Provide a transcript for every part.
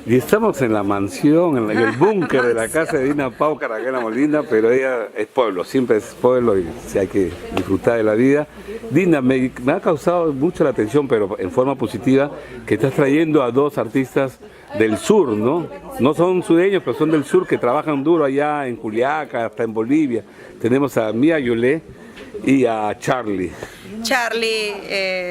Y estamos en la mansión, en el búnker de la casa de Dina Paucar, acá en La Molina, pero ella es pueblo, siempre es pueblo y sí hay que disfrutar de la vida. Dina, me ha causado mucho la atención, pero en forma positiva, que estás trayendo a dos artistas del sur, ¿no? No son sureños, pero son del sur, que trabajan duro allá en Juliaca, hasta en Bolivia. Tenemos a Mía Yolé y a Charlie.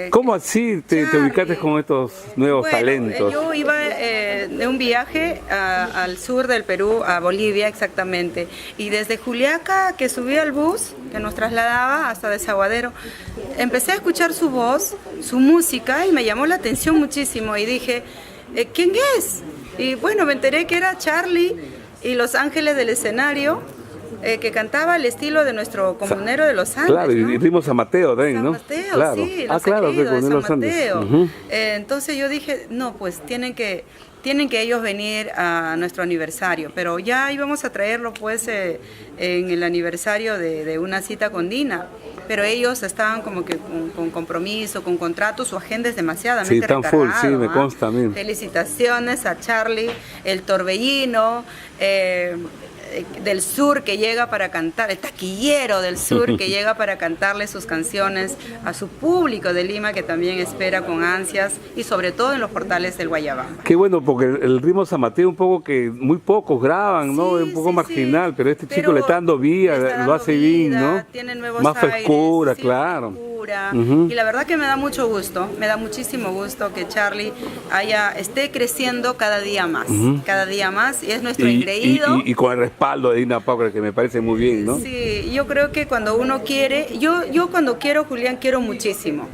¿Cómo así te ubicaste con estos nuevos talentos? Yo iba de un viaje al sur del Perú, a Bolivia exactamente, y desde Juliaca, que subí al bus que nos trasladaba hasta Desaguadero, empecé a escuchar su voz, su música, y me llamó la atención muchísimo, y dije, ¿quién es? Y bueno, me enteré que era Charlie y Los Ángeles del Escenario, que cantaba al estilo de nuestro comunero de los Andes. Claro, ¿no? y rimos a Mateo también, ¿no? San Mateo, claro. sí, Claro, de San los Andes. Mateo. Entonces yo dije, no, pues tienen que ellos venir a nuestro aniversario, pero ya íbamos a traerlo pues en el aniversario de Una Cita con Dina, pero ellos estaban como que con compromiso, con contrato, su agenda es demasiadamente recargada. Sí, están full, sí, me consta a mí. Felicitaciones a Charlie, el torbellino, del sur que llega para cantar, el taquillero del sur que llega para cantarle sus canciones a su público de Lima, que también espera con ansias, y sobre todo en los portales del Guayabamba. Qué bueno, porque el ritmo San Mateo un poco que muy pocos graban, ¿no? Es un poco marginal, pero este chico le está dando vida, lo hace bien, ¿no? Tiene nuevos más aires, frescura, claro. Y la verdad que me da mucho gusto, me da muchísimo gusto que Charlie esté creciendo cada día más, y es nuestro engreído. Y con el respaldo de Dina Paucar, que me parece muy bien, ¿no? Sí, yo creo que cuando uno quiere, yo cuando quiero, Julián, quiero muchísimo,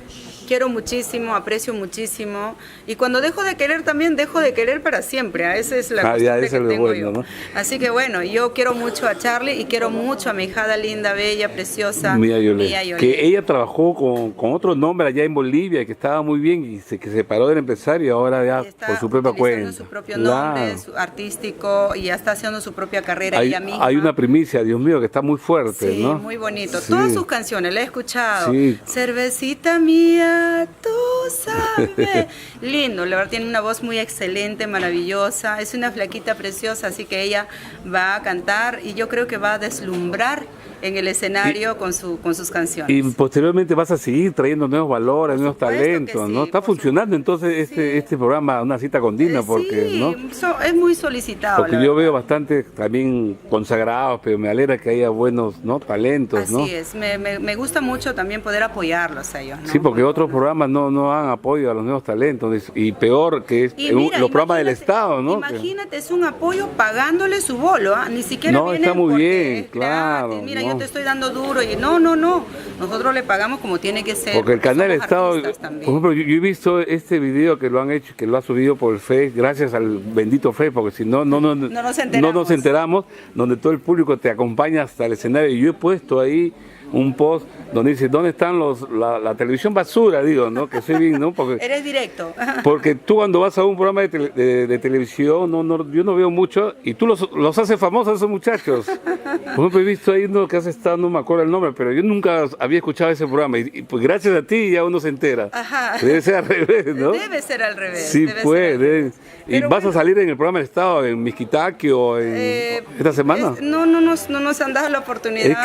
aprecio muchísimo, y cuando dejo de querer también dejo de querer para siempre. Esa es la costumbre que tengo yo, ¿no? Así que bueno, yo quiero mucho a Charlie y quiero mucho a mi hijada linda, bella, preciosa, Mía Yolé. Que ella trabajó con otro nombre allá en Bolivia, que estaba muy bien, y que se separó del empresario y ahora ya por su propia cuenta. Su propio nombre, artístico, y ya está haciendo su propia carrera ella misma. Hay una primicia, Dios mío, que está muy fuerte, ¿no? Muy bonito. Sí. Todas sus canciones, la he escuchado. Sí. Cervecita mía, tú sabes. Lindo, la verdad tiene una voz muy excelente, maravillosa. Es una flaquita preciosa, así que ella va a cantar y yo creo que va a deslumbrar en el escenario con sus canciones. Y posteriormente vas a seguir trayendo nuevos valores, nuevos talentos, ¿no? Está funcionando entonces este programa, Una Cita con Dina, porque, sí, ¿no? Es muy solicitado. Porque yo veo bastante también consagrados, pero me alegra que haya buenos, ¿no? Talentos, ¿no? Así es, me gusta mucho también poder apoyarlos a ellos, ¿no? Sí, porque otros programas no dan apoyo a los nuevos talentos, y peor que es los programas del Estado, ¿no? Imagínate, es un apoyo pagándole su bolo, ni siquiera no, está muy bien, claro. Mira, yo te estoy dando duro, y no, nosotros le pagamos como tiene que ser. Porque el canal del Estado, por ejemplo, yo he visto este video que lo han hecho, que lo ha subido por el Face, gracias al bendito Face, porque si no nos enteramos, donde todo el público te acompaña hasta el escenario, y yo he puesto ahí un post donde dice, ¿dónde están la televisión basura? Digo, ¿no? Que soy bien, ¿no? Porque, eres directo. Porque tú cuando vas a un programa de televisión, yo no veo mucho, y tú los haces famosos a esos muchachos. Por ejemplo, he visto ahí uno que has estado, no me acuerdo el nombre, pero yo nunca había escuchado ese programa, y pues gracias a ti ya uno se entera. Ajá. Debe ser al revés, ¿no? Debe ser al revés. Sí, puede. ¿Y vas a salir en el programa del Estado, en Miskitaki o en esta semana? No nos han dado la oportunidad.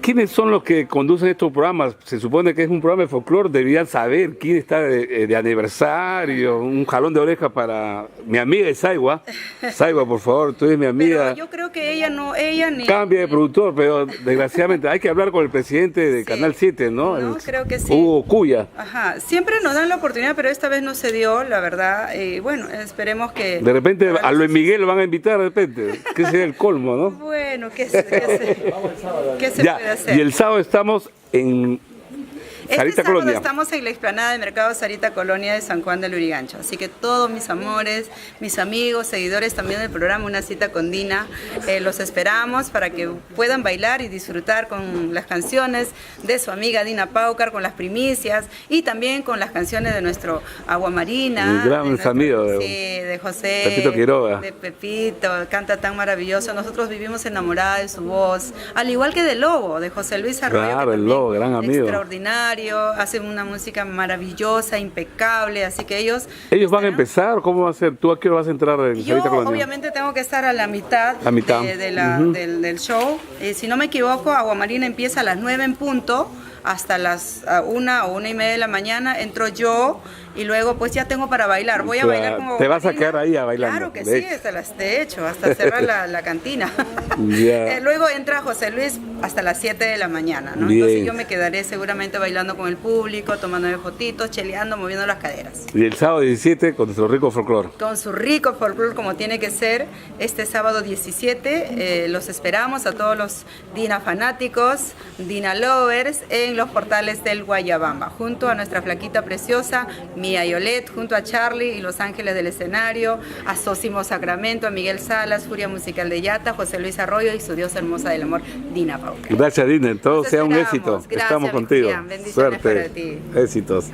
¿Quiénes son los que conducen estos programas? Se supone que es un programa de folclore, deberían saber quién está de aniversario, un jalón de oreja para mi amiga Saigua. Saigua, por favor, tú eres mi amiga. Pero yo creo que ella ni... Cambia de productor, pero desgraciadamente hay que hablar con el presidente de Canal 7, ¿no? Creo que sí. Hugo Cuya. Ajá, siempre nos dan la oportunidad, pero esta vez no se dio, la verdad. Bueno, esperemos que... De repente a Luis Miguel lo van a invitar, de repente. Que sería el colmo, ¿no? Bueno, ¿qué se puede hacer? Y el sábado estamos en Este sábado estamos en la explanada de Mercado Sarita Colonia de San Juan del Lurigancho. Así que todos mis amores, mis amigos, seguidores también del programa Una Cita con Dina, los esperamos para que puedan bailar y disfrutar con las canciones de su amiga Dina Paucar, con las primicias y también con las canciones de nuestro Agua Marina. Un gran amigo de José, Pepito Quiroga. De Pepito, canta tan maravilloso. Nosotros vivimos enamorados de su voz, al igual que de Lobo, de José Luis Arroyo. Claro, el Lobo, gran amigo. Extraordinario. escenario, hacen una música maravillosa, impecable, así que ellos... ¿Ellos van a empezar? ¿Cómo va a ser? ¿Tú a qué hora vas a entrar en Yo Sarita Colonial? obviamente tengo que estar a la mitad, del show. Si no me equivoco, Aguamarina empieza a las 9 en punto, hasta las 1 o 1:30 de la mañana, entro yo y luego pues ya tengo para bailar. Voy a bailar con ¿Te vas a Aguamarina. quedar ahí a bailar? Claro que sí, de hecho, hasta cerrar la cantina. Yeah. Luego entra José Luis hasta las 7 de la mañana, ¿no? Bien. Entonces yo me quedaré seguramente bailando con el público, tomándome fotitos, cheleando, moviendo las caderas. Y el sábado 17 con nuestro rico folclore. Con su rico folclore como tiene que ser, este sábado 17 los esperamos a todos los Dina fanáticos, Dina lovers en los portales del Guayabamba, junto a nuestra flaquita preciosa, Mía Yolet, junto a Charlie y Los Ángeles del Escenario, a Sósimo Sacramento, a Miguel Salas, Furia Musical de Yata, José Luis Arroyo y su diosa hermosa del amor, Dina Pauca. Gracias, Dina. Todo Nos sea un esperamos. éxito. Gracias, Estamos contigo. Bendiciones Suerte. para ti. Éxitos.